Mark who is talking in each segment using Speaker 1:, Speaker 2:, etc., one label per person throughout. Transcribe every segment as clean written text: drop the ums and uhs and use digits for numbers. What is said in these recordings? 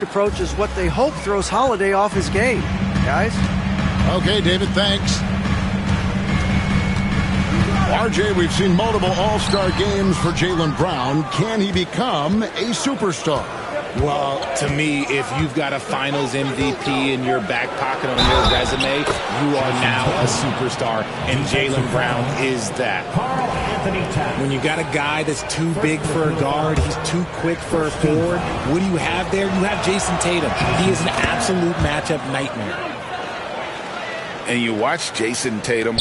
Speaker 1: approach is what they hope throws Holiday off his game, guys.
Speaker 2: Okay, David, thanks. RJ, we've seen multiple all-star games for Jaylen Brown. Can he become a superstar?
Speaker 3: Well, to me, if you've got a finals MVP in your back pocket on your resume, you are now a superstar, and Jaylen Brown is that. When you got a guy that's too big for a guard, he's too quick for a forward, what do you have there? You have Jason Tatum. He is an absolute matchup nightmare.
Speaker 4: And you watch Jason Tatum,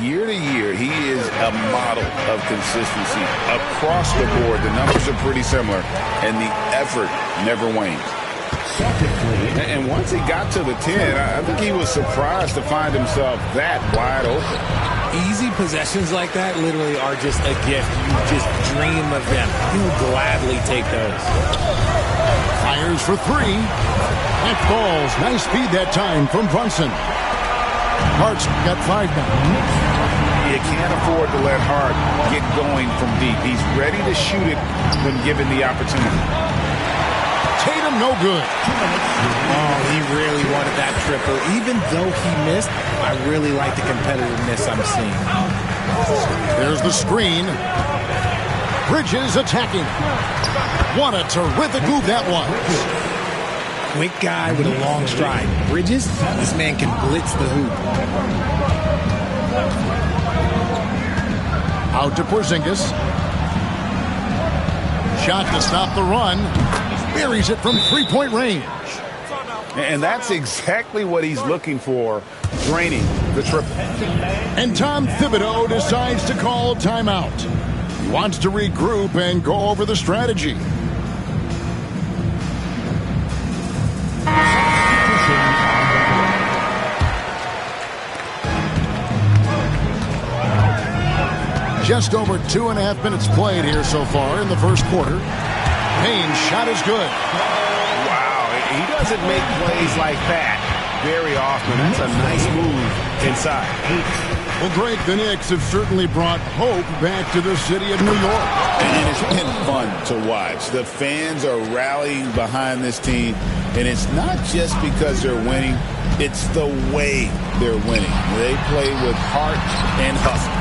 Speaker 4: year to year, he is a model of consistency. Across the board, the numbers are pretty similar, and the effort never wanes. And once he got to the 10, I think he was surprised to find himself that wide open.
Speaker 3: Easy possessions like that literally are just a gift. You just dream of them. You'll gladly take those.
Speaker 2: Fires for three. That falls. Nice speed that time from Brunson. Hart's got 5 now.
Speaker 4: You can't afford to let Hart get going from deep. He's ready to shoot it when given the opportunity.
Speaker 2: Tatum, no good.
Speaker 3: Oh, he really wanted that triple. Even though he missed, I really like the competitiveness I'm seeing.
Speaker 2: There's the screen. Bridges attacking. What a terrific move that was.
Speaker 3: Quick guy with a long stride. Bridges, this man can blitz the hoop.
Speaker 2: Out to Porzingis. Shot to stop the run. Buries it from three-point range.
Speaker 4: And that's exactly what he's looking for, draining the triple.
Speaker 2: And Tom Thibodeau decides to call timeout. He wants to regroup and go over the strategy. Just over 2.5 minutes played here so far in the first quarter. Payne's shot is good.
Speaker 4: Wow, he doesn't make plays like that very often. That's a nice move inside.
Speaker 2: Well, Greg, the Knicks have certainly brought hope back to the city of New York.
Speaker 4: And it's been fun to watch. The fans are rallying behind this team, and it's not just because they're winning. It's the way they're winning. They play with heart and hustle.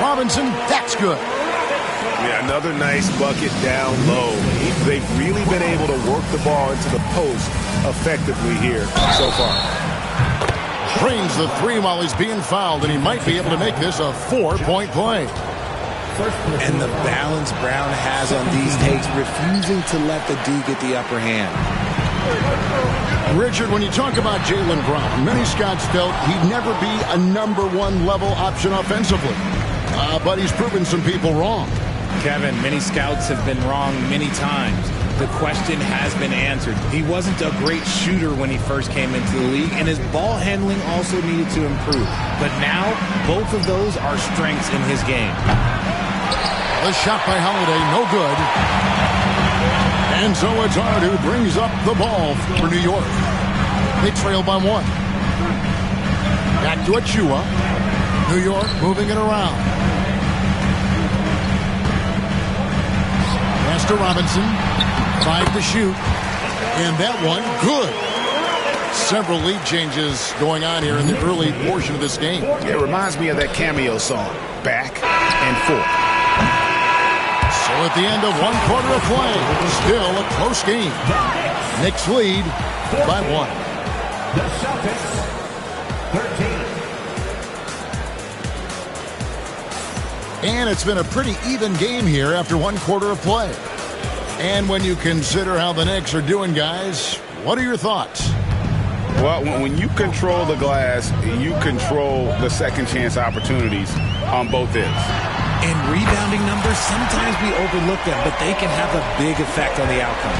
Speaker 2: Robinson, that's good.
Speaker 4: Yeah, another nice bucket down low. They've really been able to work the ball into the post effectively here so far.
Speaker 2: Drains the three while he's being fouled, and he might be able to make this a 4-point play.
Speaker 3: And the balance Brown has on these takes, refusing to let the D get the upper hand.
Speaker 2: Richard, when you talk about Jaylen Brown, many scouts felt he'd never be a #1 level option offensively. But he's proven some people wrong.
Speaker 3: Kevin, many scouts have been wrong many times. The question has been answered. He wasn't a great shooter when he first came into the league, and his ball handling also needed to improve. But now, both of those are strengths in his game.
Speaker 2: The shot by Holiday, no good. And so it's Hart who brings up the ball for New York. They trail by 1. Back to Achua. New York moving it around. Pass to Robinson. 5 to shoot. And that one, good. Several lead changes going on here in the early portion of this game.
Speaker 4: It reminds me of that Cameo song, Back and Forth.
Speaker 2: So at the end of 1 quarter of play, still a close game. Knicks lead by 1.
Speaker 5: The Celtics, 13.
Speaker 2: And it's been a pretty even game here after 1 quarter of play. And when you consider how the Knicks are doing, guys, what are your thoughts?
Speaker 4: Well, when you control the glass, you control the second chance opportunities on both ends.
Speaker 3: And rebounding numbers, sometimes we overlook them, but they can have a big effect on the outcome.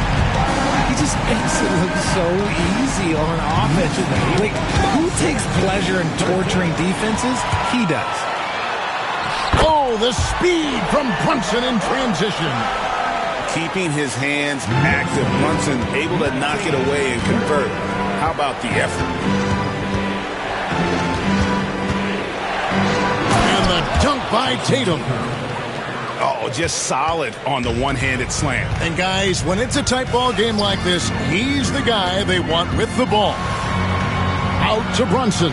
Speaker 3: He just makes it look so easy on offense. Like, who takes pleasure in torturing defenses? He does.
Speaker 2: Oh, the speed from Brunson in transition.
Speaker 4: Keeping his hands active. Brunson able to knock it away and convert. How about the effort?
Speaker 2: And the dunk by Tatum.
Speaker 4: Oh, just solid on the one-handed slam.
Speaker 2: And guys, when it's a tight ball game like this, he's the guy they want with the ball. Out to Brunson.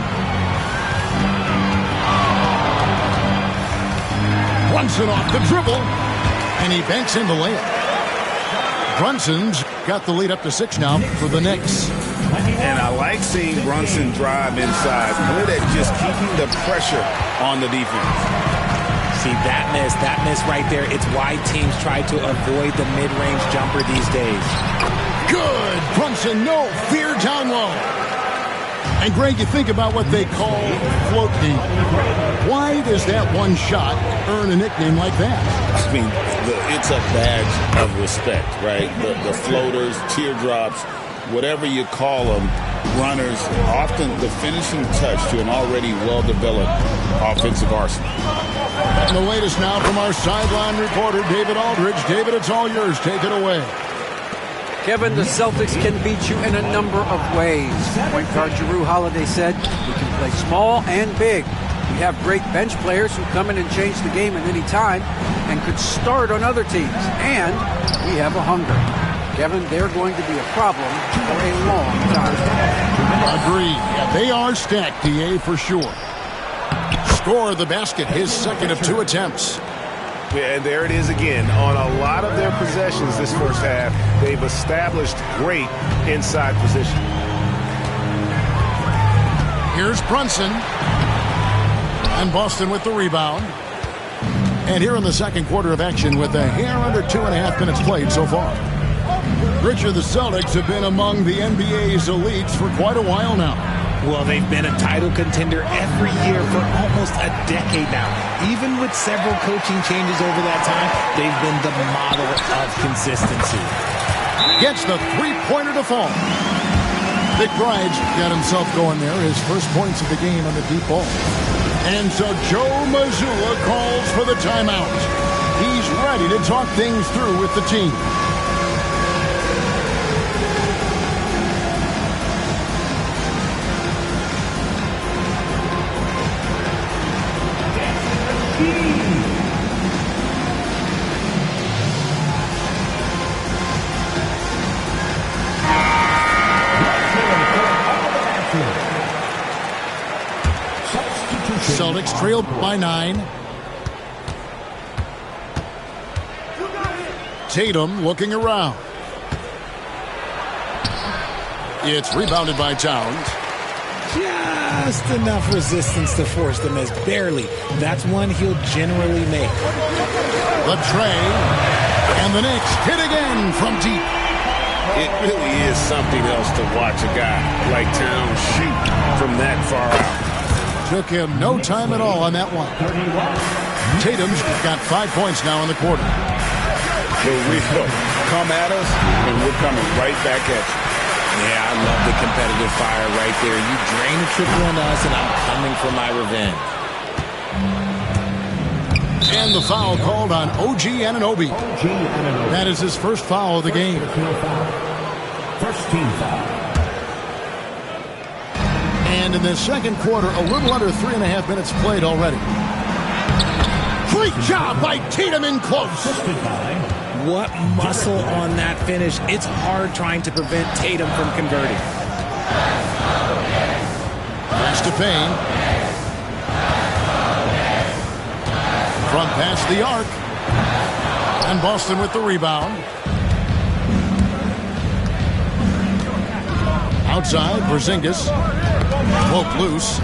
Speaker 2: Brunson off the dribble, and he banks in the layup. Brunson's got the lead up to 6 now for the Knicks.
Speaker 4: And I like seeing Brunson drive inside. Good at just keeping the pressure on the defense.
Speaker 3: See, that miss right there, it's why teams try to avoid the mid-range jumper these days.
Speaker 2: Good! Brunson, no fear down low. And Greg, you think about what they call float game. Why does that one shot earn a nickname like that?
Speaker 4: I mean, it's a badge of respect, right? The floaters, teardrops, whatever you call them, runners, often the finishing touch to an already well-developed offensive arsenal.
Speaker 2: And the latest now from our sideline reporter, David Aldridge. David, it's all yours. Take it away.
Speaker 1: Kevin, the Celtics can beat you in a number of ways. Point guard Jrue Holiday said, we can play small and big. We have great bench players who come in and change the game at any time and could start on other teams. And we have a hunger. Kevin, they're going to be a problem for a long time.
Speaker 2: Agreed. Yeah, they are stacked, DA, for sure. Score the basket, his second of 2 attempts.
Speaker 4: Yeah, and there it is again. On a lot of their possessions this first half, they've established great inside position.
Speaker 2: Here's Brunson. And Boston with the rebound. And here in the second quarter of action with a hair under 2.5 minutes played so far. Richard, the Celtics have been among the NBA's elites for quite a while now.
Speaker 3: Well, they've been a title contender every year for almost a decade now. Even with several coaching changes over that time, they've been the model of consistency.
Speaker 2: Gets the three-pointer to fall. McBride's got himself going there, his first points of the game on the deep ball. And so Joe Mazzulla calls for the timeout. He's ready to talk things through with the team. Celtics trailed by 9. Tatum looking around. It's rebounded by Towns.
Speaker 3: Just enough resistance to force the miss. Barely. That's one he'll generally make.
Speaker 2: The tray. And the Knicks hit again from deep.
Speaker 4: It really is something else to watch a guy like Towns shoot from that far out.
Speaker 2: Took him no time at all on that one. Tatum's got 5 points now in the quarter.
Speaker 4: Here we go. Come at us, and we're coming right back at you.
Speaker 3: Yeah, I love the competitive fire right there. You drain a triple on us, and I'm coming for my revenge.
Speaker 2: And the foul called on OG Anunoby. That is his first foul of the game.
Speaker 5: First team foul.
Speaker 2: And in the second quarter, a little under 3.5 minutes played already. Great job by Tatum in close.
Speaker 3: What muscle on that finish. It's hard trying to prevent Tatum from converting.
Speaker 2: Pass to Payne. Front pass the arc. And Boston with the rebound. Outside, Porzingis. Broke loose.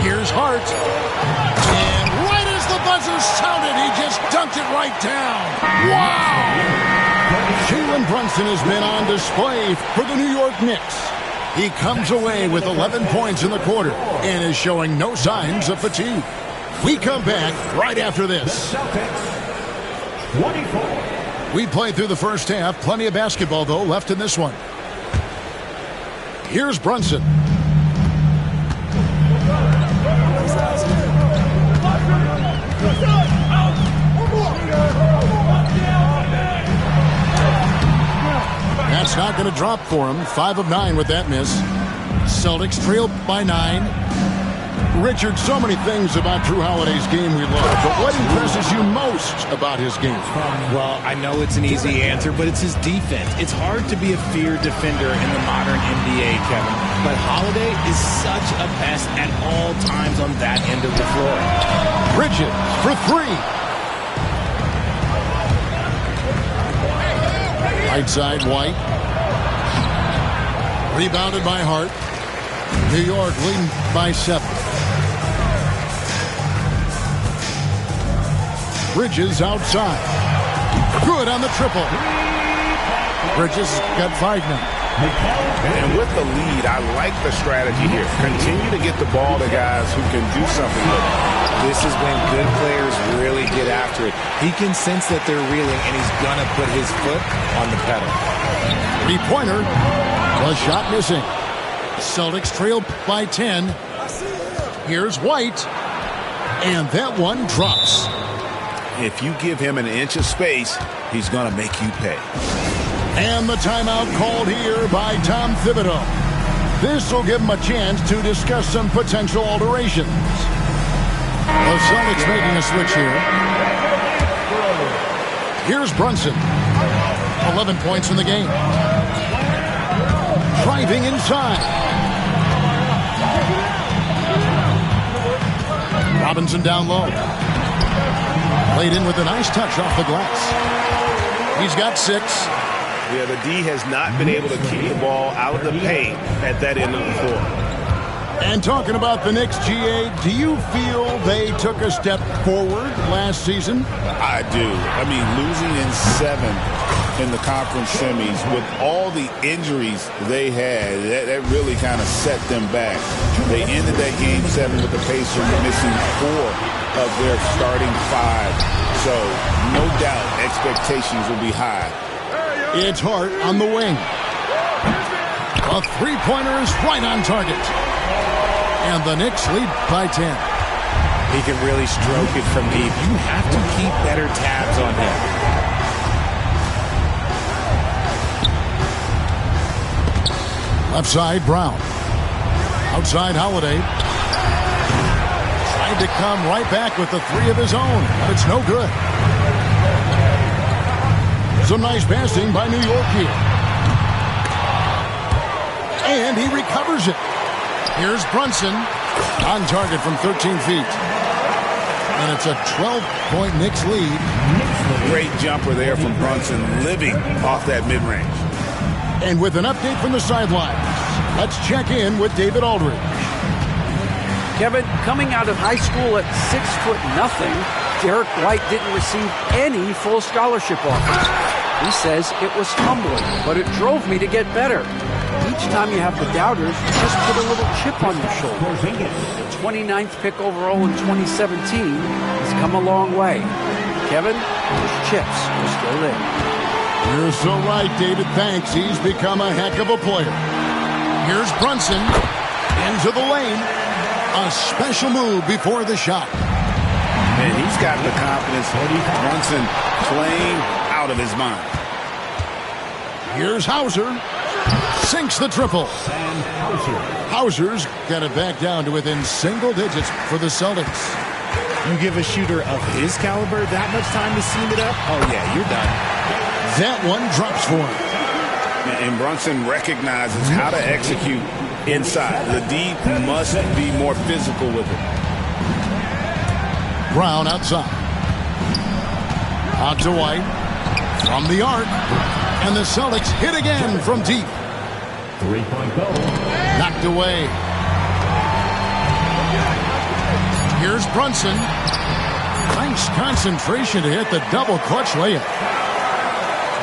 Speaker 2: Here's Hart. And right as the buzzer sounded, he just dunked it right down. Wow! Jalen Brunson has been on display for the New York Knicks. He comes away with 11 points in the quarter and is showing no signs of fatigue. We come back right after this.
Speaker 5: Celtics, 24.
Speaker 2: We played through the first half. Plenty of basketball, though, left in this one. Here's Brunson. That's not going to drop for him. 5 of 9 with that miss. Celtics trail by 9. Richard, so many things about Jrue Holiday's game we love, but what impresses you most about his game?
Speaker 3: Well, I know it's an easy answer, but it's his defense. It's hard to be a feared defender in the modern NBA, Kevin. But Holiday is such a pest at all times on that end of the floor.
Speaker 2: Bridges for three. Right side, White. Rebounded by Hart. New York leading by 7. Bridges outside. Good on the triple. Bridges got 5 now.
Speaker 4: And with the lead, I like the strategy here. Continue to get the ball to guys who can do something with it.
Speaker 3: This is when good players really get after it. He can sense that they're reeling, and he's going to put his foot on the pedal.
Speaker 2: 3-pointer. The shot missing. Celtics trail by 10. Here's White. And that one drops.
Speaker 4: If you give him an inch of space, he's going to make you pay.
Speaker 2: And the timeout called here by Tom Thibodeau. This will give him a chance to discuss some potential alterations. The Celtics making a switch here. Here's Brunson. 11 points in the game. Driving inside. Robinson down low. Played in with a nice touch off the glass. He's got 6.
Speaker 4: Yeah, the D has not been able to keep the ball out of the paint at that end of the floor.
Speaker 2: And talking about the Knicks, GA, do you feel they took a step forward last season?
Speaker 4: I do. I mean, losing in 7 in the conference semis with all the injuries they had, that really kind of set them back. They ended that game 7 with the Pacers missing 4 of their starting 5. So, no doubt, expectations will be high.
Speaker 2: It's Hart on the wing. A 3-pointer is right on target. And the Knicks lead by 10.
Speaker 3: He can really stroke it from deep. You have to keep better tabs on him.
Speaker 2: Left side, Brown. Outside, Holiday. Tried to come right back with the 3 of his own, but it's no good. Some nice passing by New York here. And he recovers it. Here's Brunson on target from 13 feet. And it's a 12-point Knicks lead.
Speaker 4: Great jumper there from Brunson, living off that mid-range.
Speaker 2: And with an update from the sidelines, let's check in with David Aldridge.
Speaker 1: Kevin, coming out of high school at 6'0", Derek White didn't receive any full scholarship offers. He says it was humbling, but it drove me to get better. Each time you have the doubters, just put a little chip on your shoulder. The 29th pick overall in 2017 has come a long way. Kevin, those chips are still there.
Speaker 2: You're so right, David. Thanks. He's become a heck of a player. Here's Brunson into the lane. A special move before the shot.
Speaker 4: And he's got the confidence. Brunson playing out of his mind.
Speaker 2: Here's Hauser. Sinks the triple. Hauser's got it back down to within single digits for the Celtics.
Speaker 3: You give a shooter of his caliber that much time to seam it up? Oh, yeah, you're done.
Speaker 2: That one drops for him.
Speaker 4: And Brunson recognizes how to execute inside. The D must be more physical with it.
Speaker 2: Brown outside. Out to White. From the arc. And the Celtics hit again from deep.
Speaker 5: 3-point goal.
Speaker 2: Knocked away. Here's Brunson. Nice concentration to hit the double clutch layup.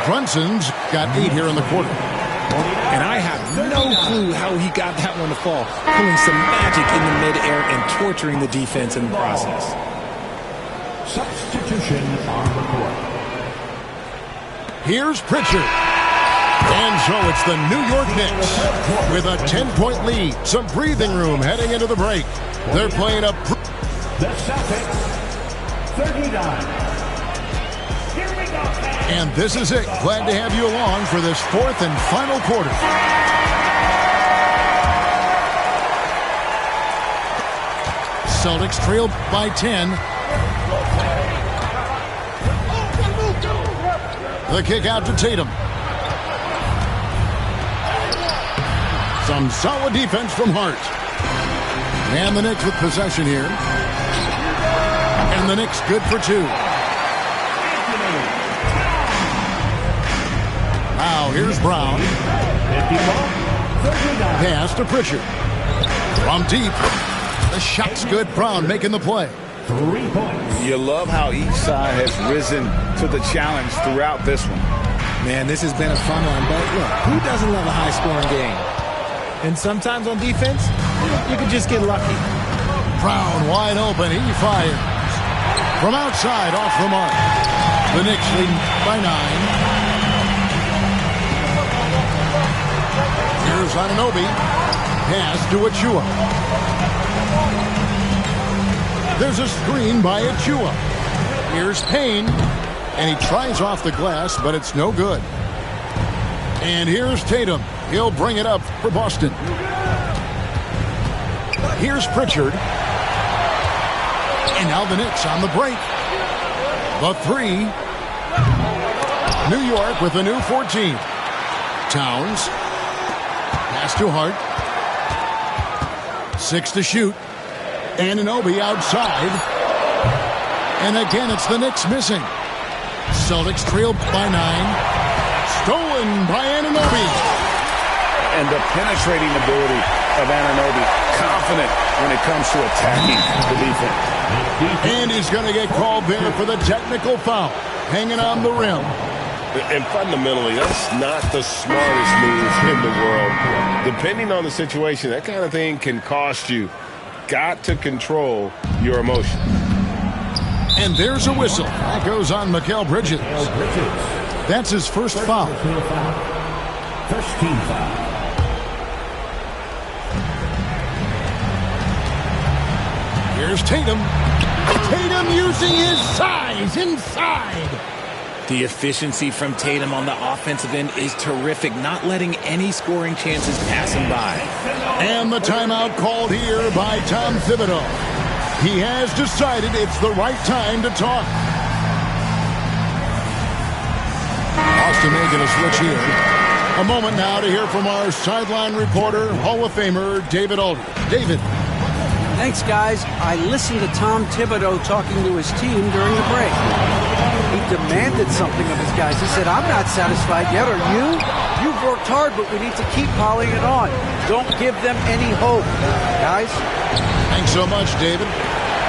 Speaker 2: Brunson's got 8 here in the quarter.
Speaker 3: And I have no clue how he got that one to fall. Pulling some magic in the midair and torturing the defense in the process.
Speaker 5: Substitution on the court.
Speaker 2: Here's Pritchard. And so it's the New York Knicks with a 10-point lead. Some breathing room heading into the break. They're playing up.
Speaker 5: The Celtics, 39. Here we go.
Speaker 2: And this is it. Glad to have you along for this 4th and final quarter. Celtics trail by 10. The kick out to Tatum. Some solid defense from Hart. And the Knicks with possession here. And the Knicks good for 2. Now here's Brown. Pass to Pritchard. From deep. The shot's good. Brown making the play.
Speaker 5: 3 points.
Speaker 4: You love how each side has risen to the challenge throughout this one.
Speaker 3: Man, this has been a fun one, but look, who doesn't love a high-scoring game? And sometimes on defense, you can just get lucky.
Speaker 2: Brown wide open. He fires. From outside, off the mark. The Knicks lead by 9. Here's Anunoby. Pass to Achua. There's a screen by Achua. Here's Payne. And he tries off the glass, but it's no good. And here's Tatum. He'll bring it up for Boston. Here's Pritchard. And now the Knicks on the break. The 3. New York with a new 14. Towns. Pass to Hart. 6 to shoot. Anunoby outside. And again, it's the Knicks missing. Celtics trail by 9. Stolen by Anunoby.
Speaker 4: And the penetrating ability of Anunoby. Confident when it comes to attacking the defense.
Speaker 2: And he's going to get called there for the technical foul. Hanging on the rim.
Speaker 6: And fundamentally, that's not the smartest move in the world. Depending on the situation, that kind of thing can cost you. Got to control your emotions.
Speaker 2: And there's a whistle. That goes on Mikal Bridges. That's his first foul.
Speaker 5: First team foul.
Speaker 2: Here's Tatum. Tatum using his size inside.
Speaker 3: The efficiency from Tatum on the offensive end is terrific, not letting any scoring chances pass him by.
Speaker 2: And the timeout called here by Tom Thibodeau. He has decided it's the right time to talk. Austin making a switch here. A moment now to hear from our sideline reporter, Hall of Famer David Aldridge. David.
Speaker 1: Thanks, guys. I listened to Tom Thibodeau talking to his team during the break. He demanded something of his guys. He said, I'm not satisfied yet, are you? You've worked hard, but we need to keep piling it on. Don't give them any hope. Guys?
Speaker 2: Thanks so much, David.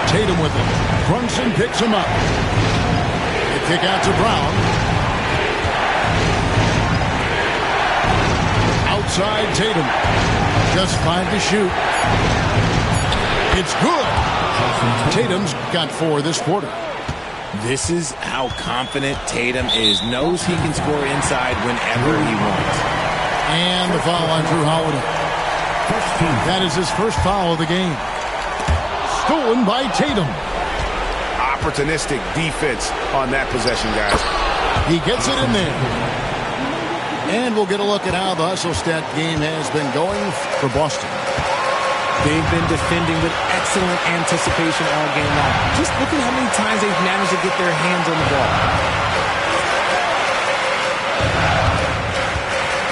Speaker 2: Tatum with him. Brunson picks him up. The kick out to Brown. Outside Tatum. Just 5 to shoot. It's good. Tatum's got 4 this quarter.
Speaker 3: This is how confident Tatum is. Knows he can score inside whenever he wants.
Speaker 2: And the foul on Drew Holiday. That is his first foul of the game. Stolen by Tatum.
Speaker 4: Opportunistic defense on that possession, guys.
Speaker 2: He gets it in there. And we'll get a look at how the hustle stat game has been going for Boston.
Speaker 3: They've been defending with excellent anticipation all game long. Just look at how many times they've managed to get their hands on the ball.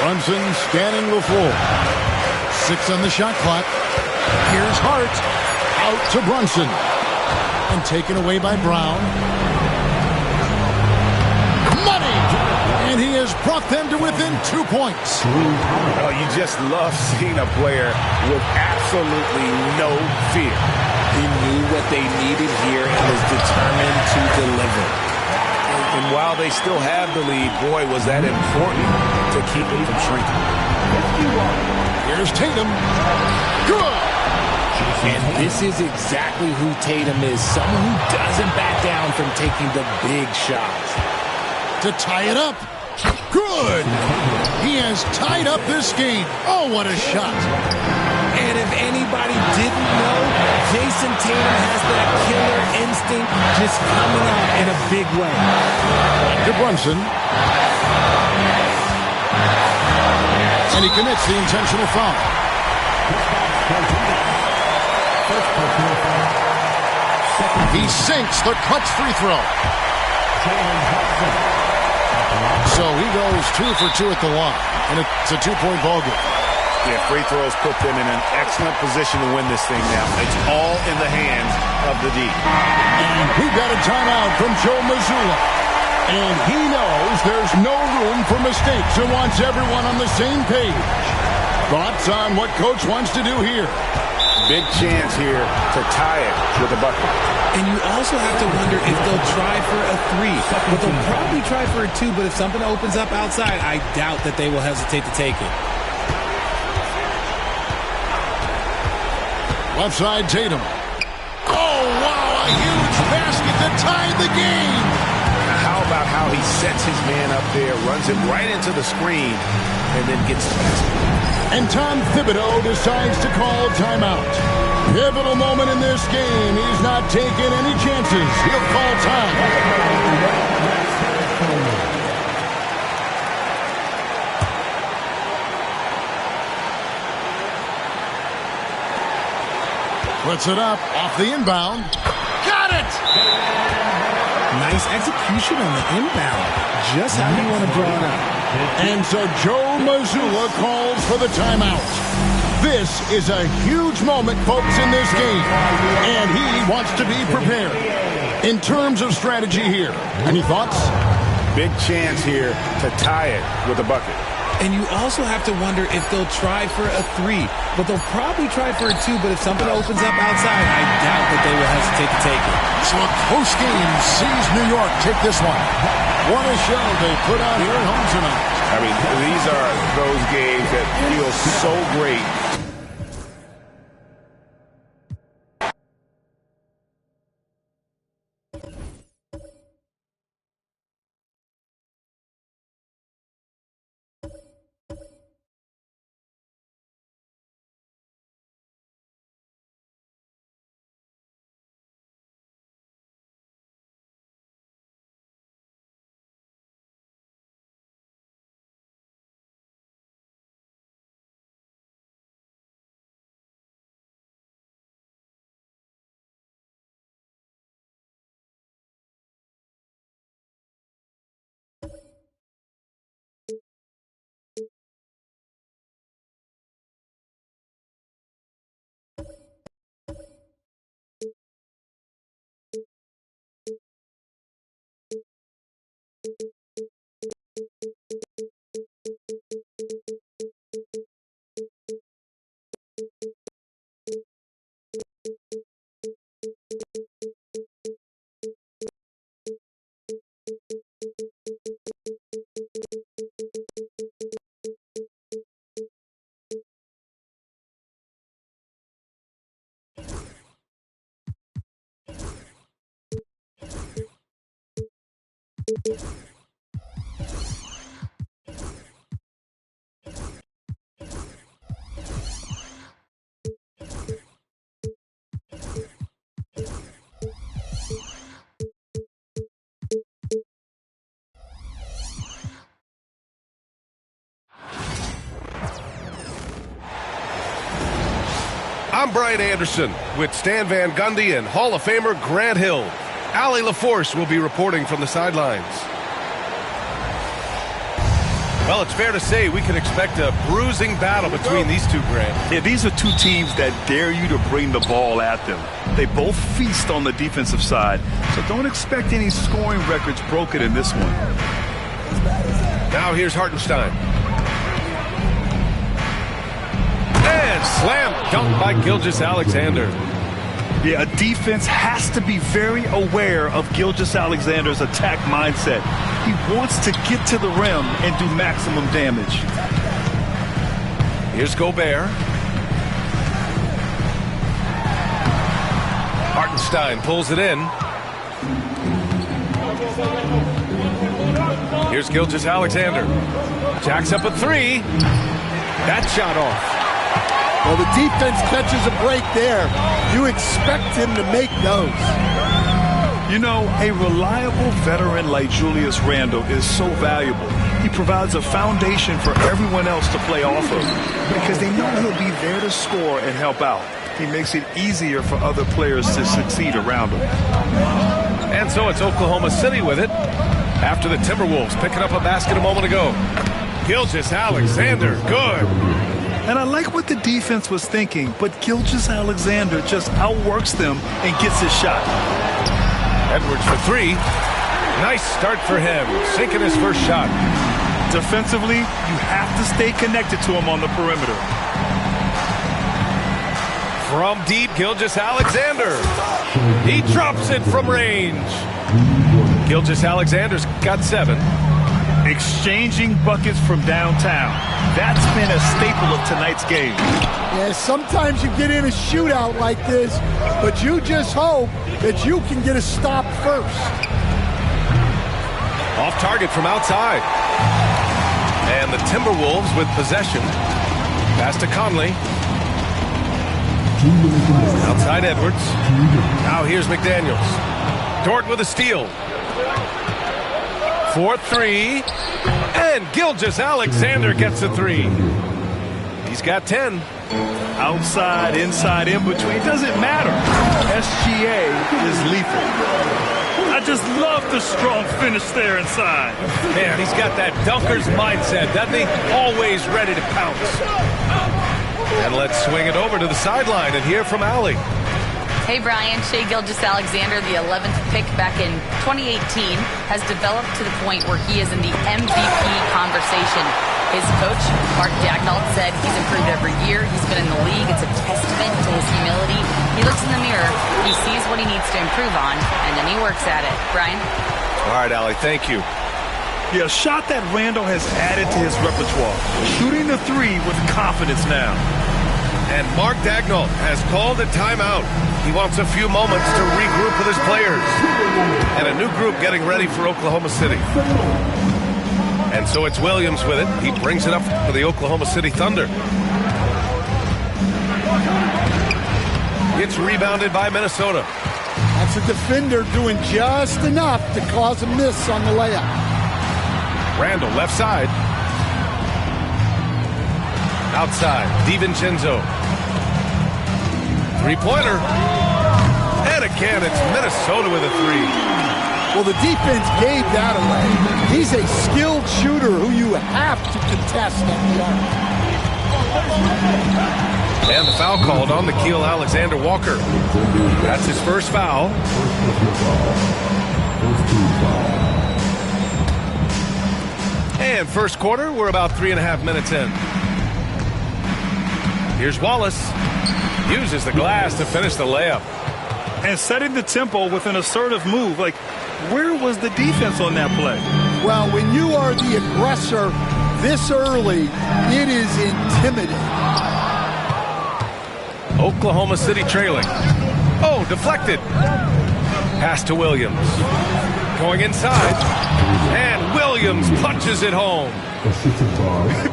Speaker 2: Brunson scanning the floor. 6 on the shot clock. Here's Hart. Out to Brunson. And taken away by Brown. Money! And he has brought them to within 2 points.
Speaker 4: Oh, you just love seeing a player with absolutely no fear.
Speaker 3: He knew what they needed here and was determined to deliver.
Speaker 4: And while they still have the lead, boy, was that important to keep it from shrinking.
Speaker 2: Here's Tatum. Good!
Speaker 3: And this is exactly who Tatum is. Someone who doesn't back down from taking the big shots.
Speaker 2: To tie it up. Good! He has tied up this game. Oh, what a shot.
Speaker 3: And if anybody didn't know, Jason Tatum has that killer instinct just coming out in a big way.
Speaker 2: To Brunson. And he commits the intentional foul.
Speaker 5: First personal foul.
Speaker 2: He sinks the clutch free throw. So he goes 2 for 2 at the line, and it's a 2-point ball game.
Speaker 4: Yeah, free throws put them in an excellent position to win this thing now. It's all in the hands of the D.
Speaker 2: And we've got a timeout from Joe Mazzulla. And he knows there's no room for mistakes and wants everyone on the same page. Thoughts on what Coach wants to do here?
Speaker 4: Big chance here to tie it with a bucket.
Speaker 3: And you also have to wonder if they'll try for a 3. But they'll probably try for a 2, but if something opens up outside, I doubt that they will hesitate to take it.
Speaker 2: Left side, Tatum. Oh, wow, a huge basket to tie the game.
Speaker 4: How about how he sets his man up there, runs him right into the screen, and then gets the basket.
Speaker 2: And Tom Thibodeau decides to call timeout. Pivotal moment in this game. He's not taking any chances. He'll call time. Puts it up off the inbound. Got it!
Speaker 3: Nice execution on the inbound. Just how you want to draw it up.
Speaker 2: And so Joe Mazzulla calls for the timeout. This is a huge moment, folks, in this game. And he wants to be prepared. In terms of strategy here, any thoughts?
Speaker 4: Big chance here to tie it with a bucket.
Speaker 3: And you also have to wonder if they'll try for a 3. But they'll probably try for a 2, but if something opens up outside, I doubt that they will hesitate to take it.
Speaker 2: So a close game sees New York take this one. What a show they put on here at home tonight.
Speaker 4: I mean, these are those games that feel so great.
Speaker 7: I'm Brian Anderson with Stan Van Gundy and Hall of Famer Grant Hill. Allie LaForce will be reporting from the sidelines. Well, it's fair to say we can expect a bruising battle between these two, Grant.
Speaker 8: Yeah, these are two teams that dare you to bring the ball at them. They both feast on the defensive side, so don't expect any scoring records broken in this one.
Speaker 7: Now here's Hartenstein. And slam dunk by Gilgeous-Alexander.
Speaker 8: Yeah, a defense has to be very aware of Gilgeous-Alexander's attack mindset. He wants to get to the rim and do maximum damage.
Speaker 7: Here's Gobert. Hartenstein pulls it in. Here's Gilgeous-Alexander. Jacks up a 3. That shot off.
Speaker 9: Well, the defense catches a break there. You expect him to make those.
Speaker 8: You know, a reliable veteran like Julius Randle is so valuable. He provides a foundation for everyone else to play off of because they know he'll be there to score and help out. He makes it easier for other players to succeed around him.
Speaker 7: And so it's Oklahoma City with it after the Timberwolves picking up a basket a moment ago. Gilgeous-Alexander, good.
Speaker 8: And I like what the defense was thinking, but Gilgeous-Alexander just outworks them and gets his shot.
Speaker 7: Edwards for three. Nice start for him, sinking his first shot.
Speaker 8: Defensively, you have to stay connected to him on the perimeter.
Speaker 7: From deep, Gilgeous-Alexander. He drops it from range. Gilgeous-Alexander's got 7.
Speaker 8: Exchanging buckets from downtown. That's been a staple of tonight's game.
Speaker 9: Yeah, sometimes you get in a shootout like this, but you just hope that you can get a stop first.
Speaker 7: Off target from outside. And the Timberwolves with possession. Pass to Conley. Outside Edwards. Now here's McDaniels. Dort with a steal. 4-3. And Gilgeous-Alexander gets a 3. He's got 10.
Speaker 8: Outside, inside, in between, doesn't matter. SGA is lethal. I just love the strong finish there inside.
Speaker 7: Man, he's got that dunker's mindset, doesn't he? Always ready to pounce. And let's swing it over to the sideline and hear from Allie.
Speaker 10: Hey, Brian. Shai Gilgeous-Alexander, the 11th pick back in 2018, has developed to the point where he is in the MVP conversation. His coach, Mark Daigneault, said he's improved every year. He's been in the league. It's a testament to his humility. He looks in the mirror, he sees what he needs to improve on, and then he works at it. Brian?
Speaker 7: All right, Allie, thank you.
Speaker 8: Yeah, a shot that Randall has added to his repertoire. Shooting the 3 with confidence now.
Speaker 7: And Mark Daigneault has called a timeout. He wants a few moments to regroup with his players. And a new group getting ready for Oklahoma City. And so it's Williams with it. He brings it up for the Oklahoma City Thunder. It's rebounded by Minnesota.
Speaker 9: That's a defender doing just enough to cause a miss on the layup.
Speaker 7: Randall, left side. Outside, DiVincenzo. Three-pointer. And again, it's Minnesota with a 3.
Speaker 9: Well, the defense gave that away. He's a skilled shooter who you have to contest at the arc.
Speaker 7: And the foul called on Nickeil Alexander-Walker. That's his first foul. And first quarter, we're about 3.5 minutes in. Here's Wallace. Uses the glass to finish the layup.
Speaker 8: And setting the tempo with an assertive move. Like, where was the defense on that play?
Speaker 9: Well, when you are the aggressor this early, it is intimidating.
Speaker 7: Oklahoma City trailing. Oh, deflected. Pass to Williams. Going inside. And Williams punches it home.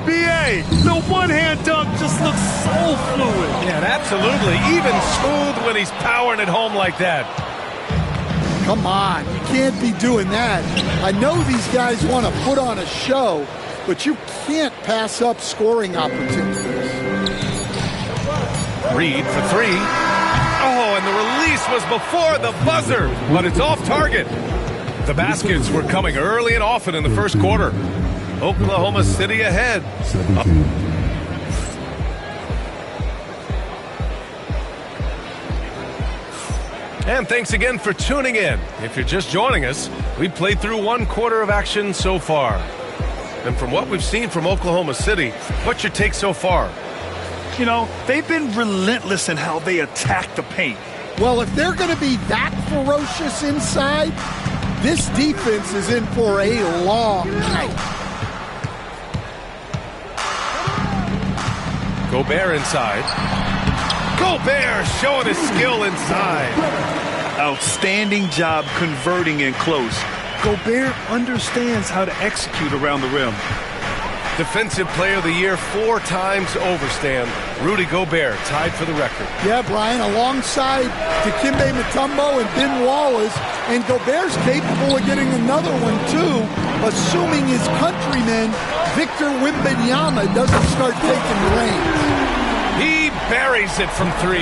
Speaker 8: B.A., the one-hand dunk just looks so fluid.
Speaker 7: Yeah, absolutely. Even smooth when he's powering it home like that.
Speaker 9: Come on, you can't be doing that. I know these guys want to put on a show, but you can't pass up scoring opportunities.
Speaker 7: Reed for 3. Oh, and the release was before the buzzer, but it's off target. The baskets were coming early and often in the first quarter. Oklahoma City ahead. And thanks again for tuning in. If you're just joining us, we've played through 1 quarter of action so far. And from what we've seen from Oklahoma City, what's your take so far?
Speaker 8: You know, they've been relentless in how they attack the paint.
Speaker 9: Well, if they're going to be that ferocious inside, this defense is in for a long night.
Speaker 7: Gobert inside. Gobert showing his skill inside.
Speaker 8: Outstanding job converting in close. Gobert understands how to execute around the rim.
Speaker 7: Defensive Player of the Year 4 times over, Stan. Rudy Gobert tied for the record.
Speaker 9: Yeah, Brian, alongside Dikembe Mutombo and Ben Wallace, and Gobert's capable of getting another one too, assuming his countryman Victor Wembanyama doesn't start taking the reins.
Speaker 7: He buries it from 3.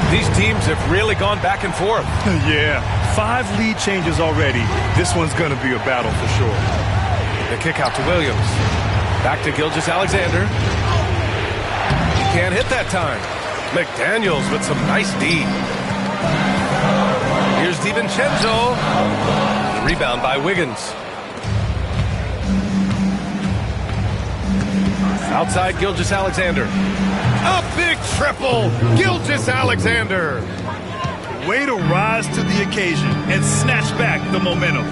Speaker 7: These teams have really gone back and forth.
Speaker 8: Yeah, 5 lead changes already. This one's going to be a battle for sure.
Speaker 7: The kick out to Williams. Back to Gilgeous-Alexander. He can't hit that time. McDaniels with some nice D. Here's DiVincenzo. Rebound by Wiggins. Outside Gilgeous-Alexander. A big triple. Gilgeous-Alexander.
Speaker 8: Way to rise to the occasion and snatch back the momentum.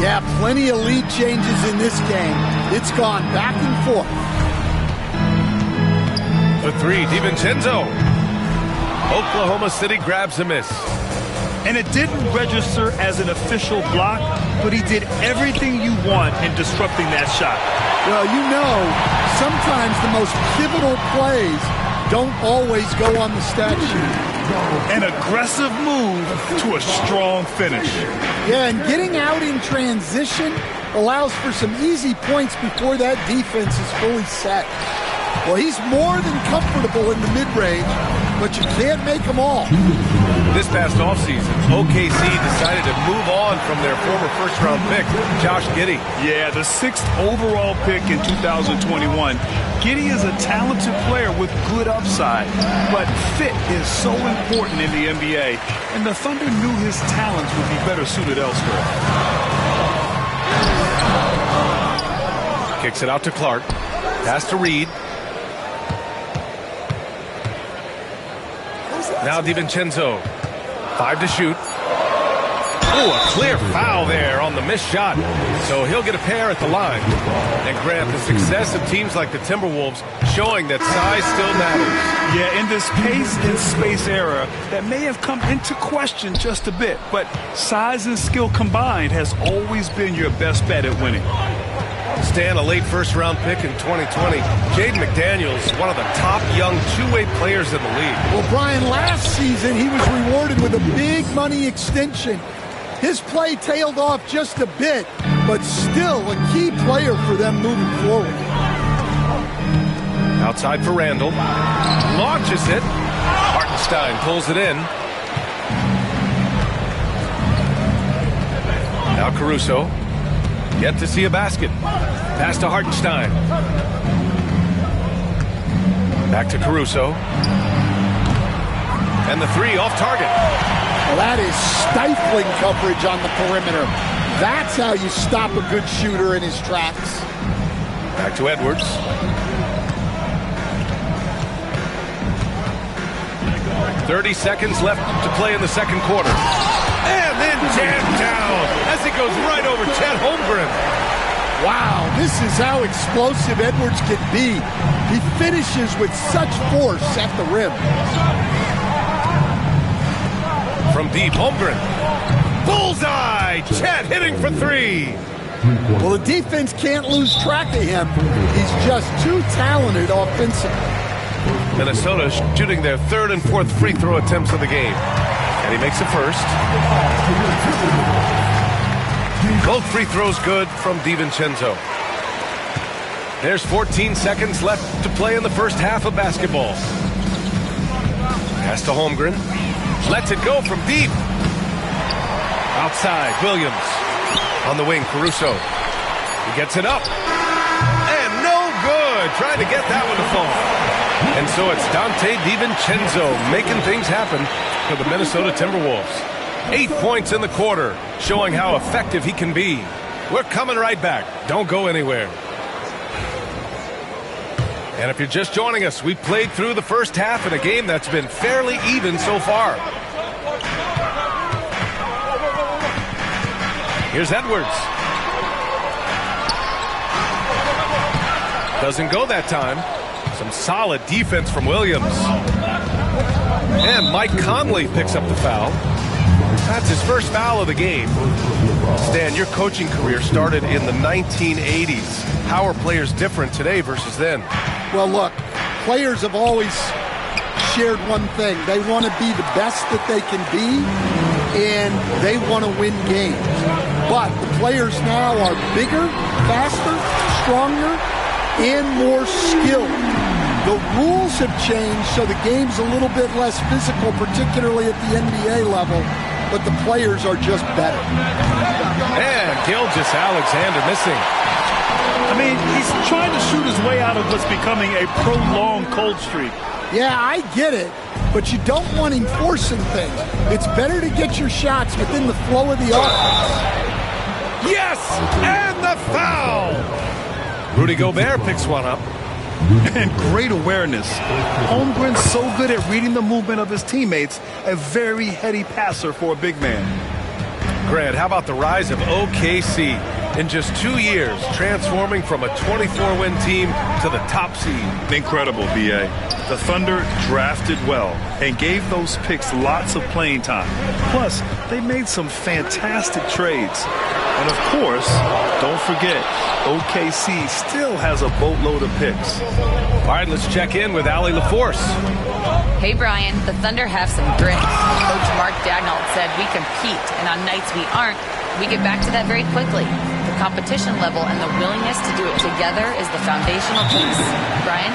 Speaker 9: Yeah, plenty of lead changes in this game. It's gone back and forth.
Speaker 7: The 3, DiVincenzo. Oklahoma City grabs a miss.
Speaker 8: And it didn't register as an official block, but he did everything you want in disrupting that shot.
Speaker 9: Well, you know, sometimes the most pivotal plays don't always go on the stat sheet.
Speaker 8: An aggressive move to a strong finish.
Speaker 9: Yeah, and getting out in transition allows for some easy points before that defense is fully set. Well, he's more than comfortable in the mid-range, but you can't make them all.
Speaker 7: This past offseason, OKC decided to move on from their former first-round pick, Josh Giddey.
Speaker 8: Yeah, the 6th overall pick in 2021. Giddey is a talented player with good upside, but fit is so important in the NBA, and the Thunder knew his talents would be better suited elsewhere.
Speaker 7: Kicks it out to Clark. Pass to Reed. Now DiVincenzo. 5 to shoot. Oh, a clear foul there on the missed shot. So he'll get a pair at the line. And Grant, the success of teams like the Timberwolves showing that size still matters.
Speaker 8: Yeah, in this pace and space era, that may have come into question just a bit, but size and skill combined has always been your best bet at winning.
Speaker 7: Stan, a late first-round pick in 2020. Jaden McDaniels, one of the top young two-way players in the league.
Speaker 9: Well, Brian, last season he was rewarded with a big money extension. His play tailed off just a bit, but still a key player for them moving forward.
Speaker 7: Outside for Randall. Launches it. Hartenstein pulls it in. Now Caruso. Yet to see a basket. Pass to Hartenstein. Back to Caruso. And the 3 off target.
Speaker 9: Well, that is stifling coverage on the perimeter. That's how you stop a good shooter in his tracks.
Speaker 7: Back to Edwards. "30 seconds left to play in the second quarter. And then jammed down as he goes right over Chet Holmgren.
Speaker 9: Wow, this is how explosive Edwards can be. He finishes with such force at the rim.
Speaker 7: From deep, Holmgren. Bullseye! Chet hitting for 3.
Speaker 9: Well, the defense can't lose track of him. He's just too talented offensively.
Speaker 7: Minnesota shooting their 3rd and 4th free throw attempts of the game. And he makes the first. Both free throws good from DiVincenzo. There's 14 seconds left to play in the first half of basketball. Pass to Holmgren. Lets it go from deep. Outside, Williams. On the wing, Caruso. He gets it up. And no good. Trying to get that one to fall. And so it's Dante DiVincenzo making things happen for the Minnesota Timberwolves. 8 points in the quarter, showing how effective he can be. We're coming right back. Don't go anywhere. And if you're just joining us, we played through the first half in a game that's been fairly even so far. Here's Edwards. Doesn't go that time. Some solid defense from Williams. And Mike Conley picks up the foul. That's his first foul of the game. Stan, your coaching career started in the 1980s. How are players different today versus then?
Speaker 9: Well, look, players have always shared one thing. They want to be the best that they can be, and they want to win games. But the players now are bigger, faster, stronger, and more skilled. The rules have changed, so the game's a little bit less physical, particularly at the NBA level, but the players are just better.
Speaker 7: And Gilgeous-Alexander missing.
Speaker 8: I mean, he's trying to shoot his way out of what's becoming a prolonged cold streak.
Speaker 9: Yeah, I get it, but you don't want him forcing things. It's better to get your shots within the flow of the offense.
Speaker 7: Yes! And the foul! Rudy Gobert picks one up.
Speaker 8: And great awareness. Holmgren's so good at reading the movement of his teammates, a very heady passer for a big man.
Speaker 7: Grant, how about the rise of OKC? In just 2 years, transforming from a 24-win team to the top seed.
Speaker 8: Incredible, B.A. The Thunder drafted well and gave those picks lots of playing time. Plus, they made some fantastic trades. And of course, don't forget, OKC still has a boatload of picks.
Speaker 7: All right, let's check in with Allie LaForce.
Speaker 10: Hey, Brian, the Thunder have some grit. Coach Mark Daigneault said we compete, and on nights we aren't, we get back to that very quickly. The competition level and the willingness to do it together is the foundational piece. Brian?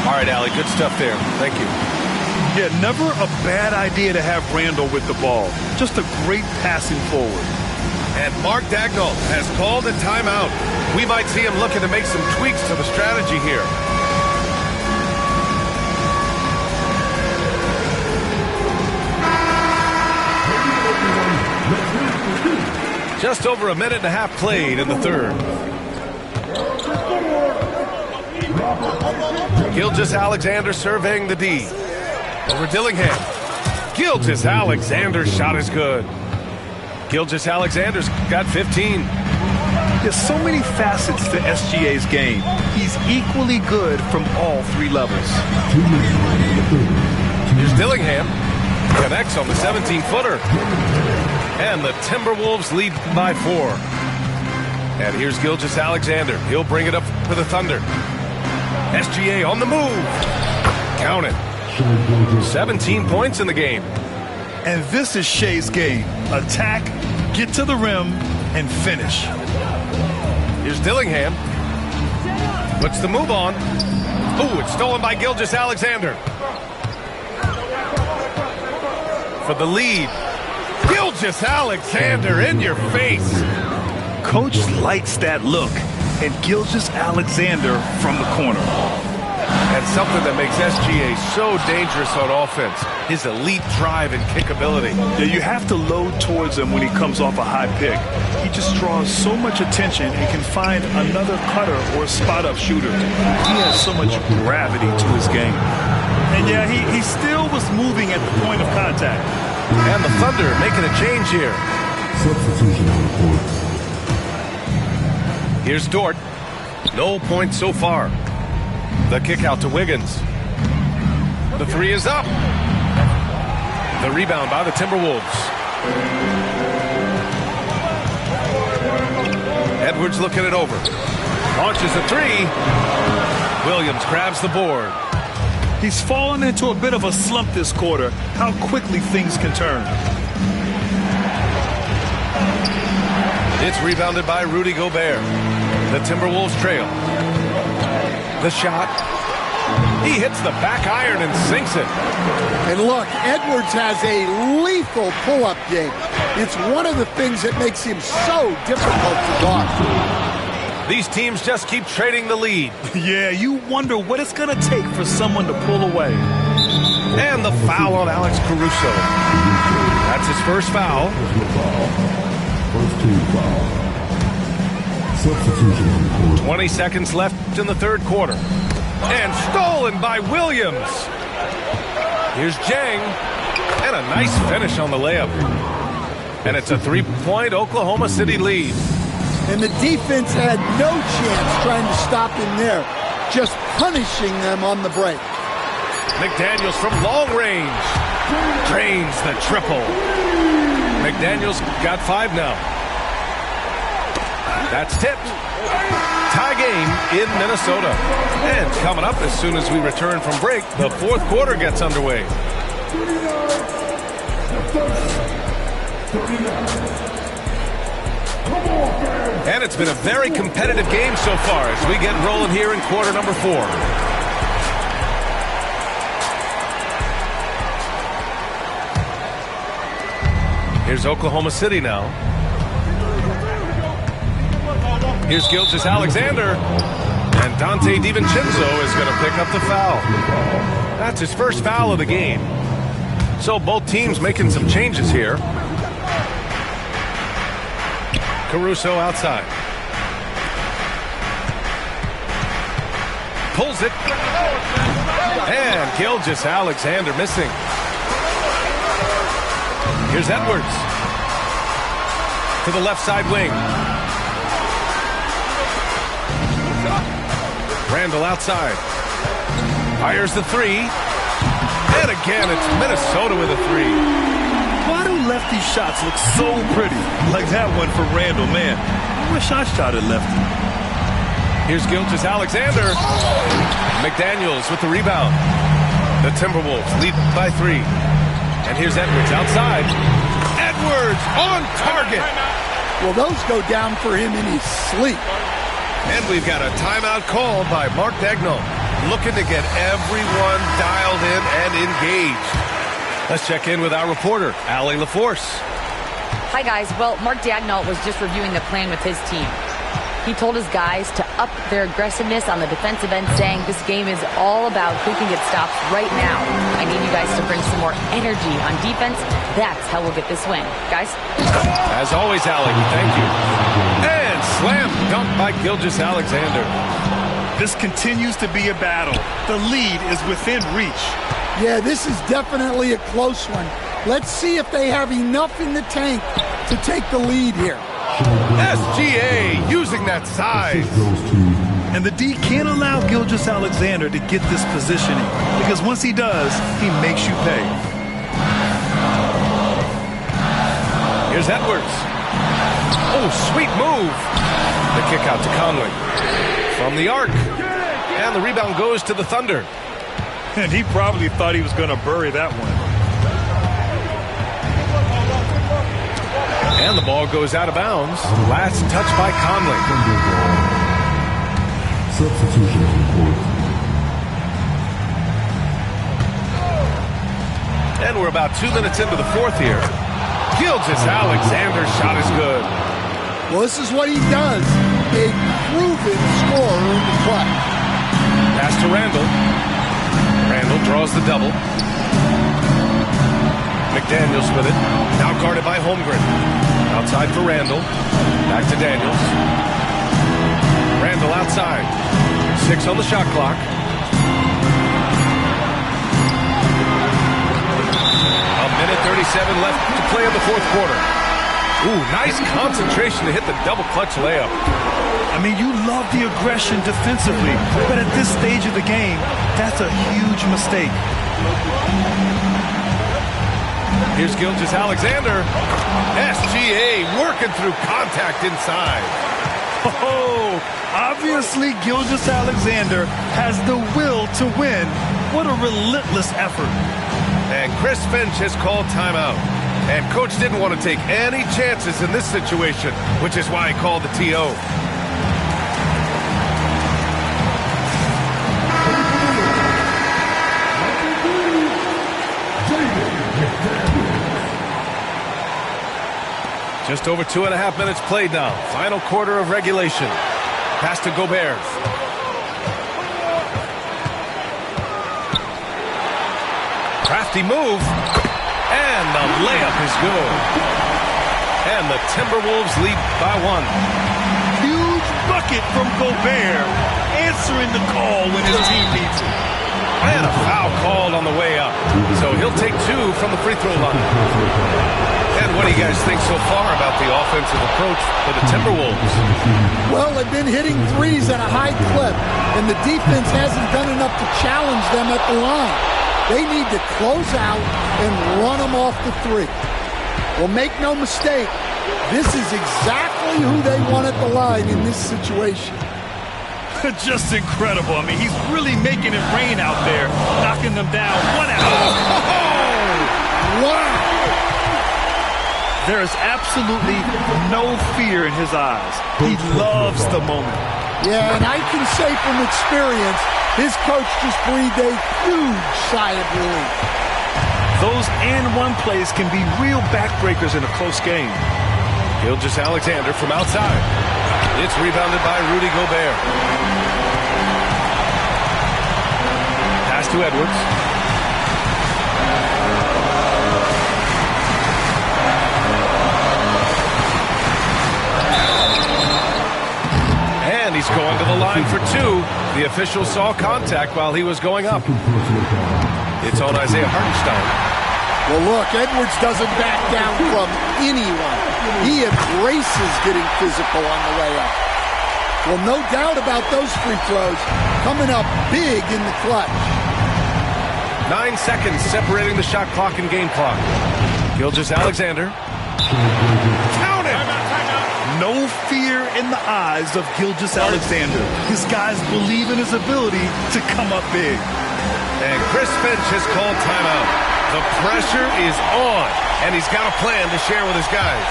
Speaker 7: All right, Allie, good stuff there. Thank you.
Speaker 8: Yeah, never a bad idea to have Randall with the ball. Just a great passing forward.
Speaker 7: And Mark Daigneault has called a timeout. We might see him looking to make some tweaks to the strategy here. Just over a minute and a half played in the third. Gilgeous-Alexander surveying the D. Over Dillingham. Gilgeous-Alexander's shot is good. Gilgeous-Alexander's got 15.
Speaker 8: There's so many facets to SGA's game. He's equally good from all three levels.
Speaker 7: Here's Dillingham. Connects on the 17-footer. And the Timberwolves lead by 4. And here's Gilgeous-Alexander. He'll bring it up for the Thunder. SGA on the move. Count it. 17 points in the game.
Speaker 8: And this is Shea's game. Attack, get to the rim, and finish.
Speaker 7: Here's Dillingham. Puts the move on. Oh, it's stolen by Gilgeous-Alexander. For the lead. Gilgeous-Alexander in your face.
Speaker 8: Coach likes that look. And Gilgeous-Alexander from the corner.
Speaker 7: And something that makes SGA so dangerous on offense, his elite drive and kick ability.
Speaker 8: Yeah, you have to load towards him when he comes off a high pick. He just draws so much attention and can find another cutter or a spot-up shooter. He has so much gravity to his game. And yeah, he still was moving at the point of contact.
Speaker 7: And the Thunder making a change here.
Speaker 5: Substitution on the court.
Speaker 7: Here's Dort. No points so far. The kick out to Wiggins. The three is up. The rebound by the Timberwolves. Edwards looking it over. Launches a three. Williams grabs the board.
Speaker 8: He's fallen into a bit of a slump this quarter. How quickly things can turn.
Speaker 7: It's rebounded by Rudy Gobert. The Timberwolves trail. The shot. He hits the back iron and sinks it.
Speaker 9: And look, Edwards has a lethal pull-up game. It's one of the things that makes him so difficult to guard.
Speaker 7: These teams just keep trading the lead.
Speaker 8: Yeah, you wonder what it's going to take for someone to pull away.
Speaker 7: And the foul on Alex Caruso. That's his first foul.
Speaker 5: First team foul. Substitution on the court.
Speaker 7: 20 seconds left in the third quarter. And stolen by Williams. Here's Jang. And a nice finish on the layup. And it's a three-point Oklahoma City lead.
Speaker 9: And the defense had no chance trying to stop him there. Just punishing them on the break.
Speaker 7: McDaniels from long range. Drains the triple. McDaniels got 5 now. That's tipped. Tie game in Minnesota. And coming up as soon as we return from break, the fourth quarter gets underway. And it's been a very competitive game so far as we get rolling here in quarter number 4. Here's Oklahoma City now. Here's Gilgeous-Alexander. And Dante DiVincenzo is going to pick up the foul. That's his first foul of the game. So both teams making some changes here. Caruso outside. Pulls it. And Gilgeous-Alexander missing. Here's Edwards. To the left side wing. Randall outside. Fires the three. And again, it's Minnesota with a three.
Speaker 8: Why do lefty shots look so pretty? Like that one for Randall, man. I wish I shot it lefty.
Speaker 7: Here's Gilgeous-Alexander. McDaniels with the rebound. The Timberwolves lead by 3. And here's Edwards outside. Edwards on target.
Speaker 9: Well, those go down for him in his sleep.
Speaker 7: And we've got a timeout called by Mark Daigneault, looking to get everyone dialed in and engaged. Let's check in with our reporter, Allie LaForce.
Speaker 10: Hi, guys. Well, Mark Daigneault was just reviewing the plan with his team. He told his guys to up their aggressiveness on the defensive end, saying this game is all about who can get stops right now. I need you guys to bring some more energy on defense. That's how we'll get this win. Guys?
Speaker 7: As always, Allie, thank you. And slam dunk by Gilgeous-Alexander.
Speaker 8: This continues to be a battle. The lead is within reach.
Speaker 9: Yeah, this is definitely a close one. Let's see if they have enough in the tank to take the lead here.
Speaker 7: SGA using that size.
Speaker 8: And the D can't allow Gilgeous-Alexander to get this positioning, because once he does, he makes you pay.
Speaker 7: Here's Edwards. Oh, sweet move. The kick out to Conley. From the arc. And the rebound goes to the Thunder.
Speaker 8: And he probably thought he was going to bury that one.
Speaker 7: And the ball goes out of bounds. Last touch by Conley.
Speaker 5: Substitution on the court.
Speaker 7: And we're about 2 minutes into the fourth here. Gilgeous-Alexander's shot is good.
Speaker 9: Well, this is what he does. A proven scorer in the clutch.
Speaker 7: Pass to Randall. Randall draws the double. McDaniels with it. Now guarded by Holmgren. Outside for Randall. Back to Daniels. Randall outside. 6 on the shot clock. A minute 37 left to play in the fourth quarter. Ooh, nice concentration to hit the double clutch layup.
Speaker 8: I mean, you love the aggression defensively, but at this stage of the game, that's a huge mistake.
Speaker 7: Here's Gilgeous-Alexander. SGA working through contact inside.
Speaker 8: Oh, obviously Gilgeous-Alexander has the will to win. What a relentless effort.
Speaker 7: And Chris Finch has called timeout. And coach didn't want to take any chances in this situation, which is why he called the TO. Just over 2.5 minutes played now. Final quarter of regulation. Pass to Gobert. Crafty move. And the layup is good. And the Timberwolves lead by 1.
Speaker 8: Huge bucket from Gobert, answering the call when his team needs it.
Speaker 7: And a foul called on the way up. So he'll take 2 from the free throw line. And what do you guys think so far about the offensive approach for the Timberwolves?
Speaker 9: Well, they've been hitting threes at a high clip, and the defense hasn't done enough to challenge them at the line. They need to close out and run them off the three. Well, make no mistake, this is exactly who they want at the line in this situation.
Speaker 8: Just incredible. I mean, he's really making it rain out there, knocking them down one at a time.
Speaker 9: Wow!
Speaker 8: There is absolutely no fear in his eyes. He loves the moment.
Speaker 9: Yeah, and I can say from experience, his coach just breathed a huge sigh of relief.
Speaker 8: Those and-one plays can be real backbreakers in a close game.
Speaker 7: Gilgeous-Alexander from outside. It's rebounded by Rudy Gobert. Pass to Edwards. And he's going to the line for two. The official saw contact while he was going up. It's on Isaiah Hartenstein.
Speaker 9: Well, look, Edwards doesn't back down from anyone. He embraces getting physical on the way up. Well, no doubt about those free throws coming up big in the clutch.
Speaker 7: 9 seconds separating the shot clock and game clock. Gilgeous-Alexander. Count it!
Speaker 8: No fear in the eyes of Gilgeous-Alexander. His guys believe in his ability to come up big.
Speaker 7: And Chris Finch has called timeout. The pressure is on, and he's got a plan to share with his guys.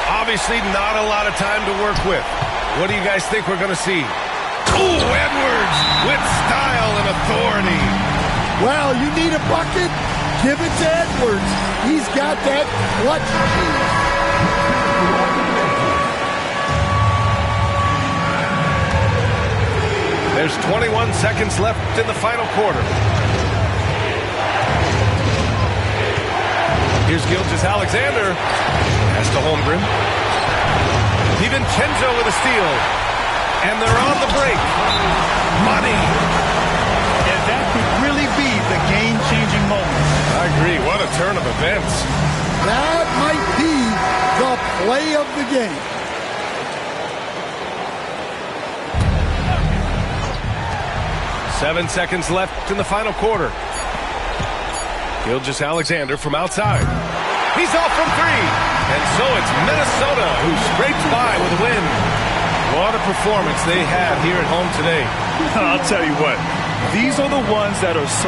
Speaker 7: Obviously, not a lot of time to work with. What do you guys think we're going to see? Ooh, Edwards with style and authority.
Speaker 9: Well, you need a bucket? Give it to Edwards. He's got that clutch gene.
Speaker 7: There's 21 seconds left in the final quarter. Here's Gilgeous-Alexander. Pass to Holmgren. DiVincenzo with a steal. And they're on the break. Money.
Speaker 8: And that could really be the game-changing moment.
Speaker 7: I agree. What a turn of events.
Speaker 9: That might be the play of the game.
Speaker 7: Seven seconds left in the final quarter. Gilgeous-Alexander from outside. He's off from three. And so it's Minnesota who scrapes by with a win. What a performance they had here at home today.
Speaker 8: I'll tell you what, these are the ones that are so